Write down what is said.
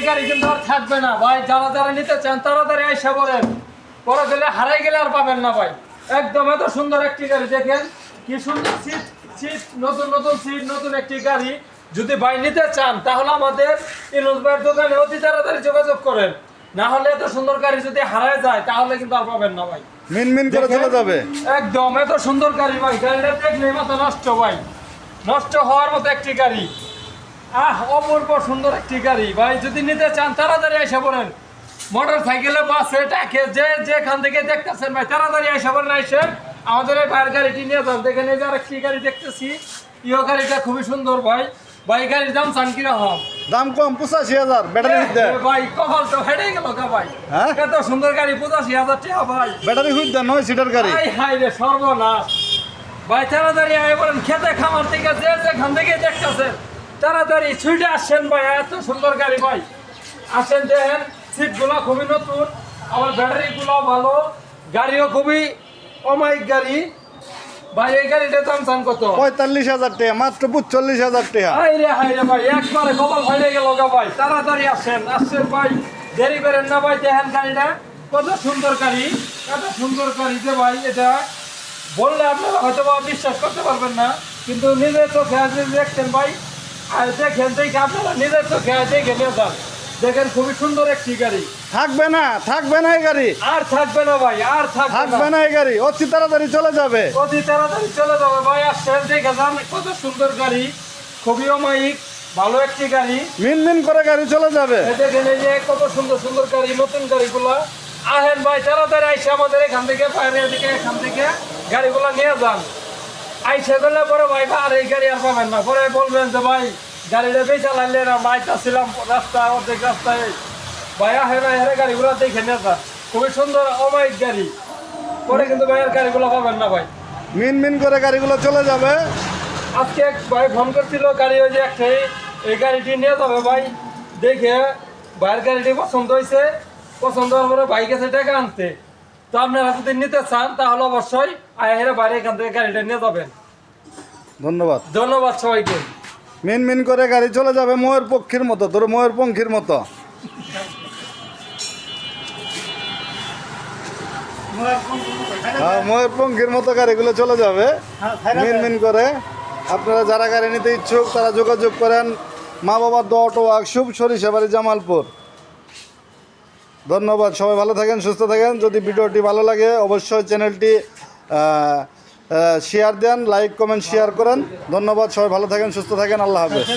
গাড়ি কিন্তু আর থাকবে না ভাই, যারা যারা নিতে চান তাড়াতাড়ি আইসা পড়েন, পরে গেলে হারাই গেলে আর পাবেন না ভাই। একদম এত সুন্দর একটি গাড়ি, দেখেন কি সুন্দর সিট, সিট নতুন নতুন সিট, নতুন একটি গাড়ি। যদি ভাই নিতে চান তাহলে আমাদের ইনুস ভাইয়ের দোকানে অতি তাড়াতাড়ি যোগাযোগ করেন, না হলে এত সুন্দর গাড়ি যদি হারায় যায় তাহলে কিন্তু আর পাবেন না ভাই। মিনমিন করে চলে যাবে একদম এত সুন্দর গাড়ি ভাই, গাড়িটা দেখলে মাথা নষ্ট ভাই, নষ্ট হওয়ার মতো একটি গাড়ি। অপূর্ব সুন্দর একটি গাড়ি ভাই, যদি নিতে চান তাড়াতাড়ি এসে পড়েন। মোটর সাইকেলে, বাসে, ট্রাকে, যেখান থেকে দেখতেছেন ভাই তাড়াতাড়ি এসে পড়েন, এসে আমাদের এই ভাইয়ের গাড়িটি নিয়ে যান। দেখেন এই যে আরেকটি গাড়ি দেখতেছি, ইও গাড়িটা খুবই সুন্দর ভাই। ভাই গাড়ির দাম চান কিরকম? দাম কম 85,000 ব্যাটারি দেয় ভাই কপাল তো হেঁটে গেল গা ভাই, হ্যাঁ? এত সুন্দর গাড়ি 85,000 টাকা ভাই। ব্যাটারি হুইট দেয় 9 সিটার গাড়ি। হাই রে সর্বনাশ ভাই, তাড়াতাড়ি আয় বলেন, খেতে খামার থেকে যেখান থেকে দেখতেছেন তাড়াতাড়ি ছুটে আসছেন ভাই, এত সুন্দর গাড়ি ভাই। আসেন, দেখেন সিটগুলো খুবই নতুন, আবার ব্যাটারিগুলো ভালো, গাড়িও খুবই অমায়িক গাড়ি ভাই। এই গাড়িটার দাম চান কত? 45,000 টাকা, মাত্র 45,000 টাকা। হাই রে ভাই, একবারে কপাল ফাইলে গেল গা ভাই। তাড়াতাড়ি আসেন ভাই, দেরি করেন না ভাই। দেখেন গাড়িটা কত সুন্দর গাড়ি, কত সুন্দর গাড়ি যে ভাই, এটা বললে আপনারা হয়তো বা বিশ্বাস করতে পারবেন না, কিন্তু নিজের চোখে দেখছেন ভাই, আর দেখেন দেখে আপনারা নিজের চোখে দেখে নিয়ে যান। দেখেন খুবই সুন্দর একটি গাড়ি। থাকবে না এই গাড়ি, আর থাকবে না ভাই, আর থাকবে না এই গাড়ি, অতি তাড়াতাড়ি চলে যাবে, অতি তাড়াতাড়ি চলে যাবে ভাই। আসছেন দেখে যান, কত সুন্দর গাড়ি, খুবই অমায়িক ভালো একটি গাড়ি। মিনমিন করে গাড়ি চলে যাবে। দেখেন এই যে কত সুন্দর সুন্দর গাড়ি, নতুন গাড়িগুলা। আহেন ভাই তাড়াতাড়ি আইসে আমাদের এখান থেকে বাইরে দিকে এখান থেকে গাড়িগুলা নিয়ে যান। আইসে গেলে পরে ভাই আর এই গাড়ি আর পাবেন না, পরে বলবেন যে ভাই গাড়িটা বেশি চালাইলে না, ছিলাম রাস্তা অর্ধেক রাস্তায় ভাই। আহেন হেরে গাড়িগুলা দেখে নিয়ে যান, খুবই সুন্দর অমায়িক গাড়ি, পরে কিন্তু ভাইয়ের গাড়িগুলো পাবেন না ভাই। মিনমিন করে গাড়িগুলো চলে যাবে। আজকে এক ভাই ফোন করছিল, গাড়ি ওই যে একটাই, এই গাড়িটি নিয়ে যাবে ভাই। দেখে ভাইয়ের গাড়িটি পছন্দ হয়েছে, পছন্দ হওয়ার পরে ভাই গেছে টাকা আনতে। তো আপনারা যদি নিতে চান তাহলে অবশ্যই আয়ের বাইরে এখান থেকে গাড়িটা নিয়ে যাবেন। ধন্যবাদ সবাইকে। মিনমিন করে গাড়ি চলে যাবে ময়ূর পক্ষীর মতো, তোর ময়ূর পঙ্খীর মতো। ময়ূর পঙ্খীর মতো গাড়িগুলো চলে যাবে মিনমিন করে। আপনারা যারা গাড়ি নিতে ইচ্ছুক তারা যোগাযোগ করেন মা বাবার দোয়া অটো ওয়ার্কশপ, সরিষাবাড়ি, জামালপুর। ধন্যবাদ, সবাই ভালো থাকেন, সুস্থ থাকেন। যদি ভিডিওটি ভালো লাগে অবশ্যই চ্যানেলটি শেয়ার দেন, লাইক কমেন্ট শেয়ার করেন। ধন্যবাদ, সবাই ভালো থাকেন, সুস্থ থাকেন, আল্লাহ হাফেজ।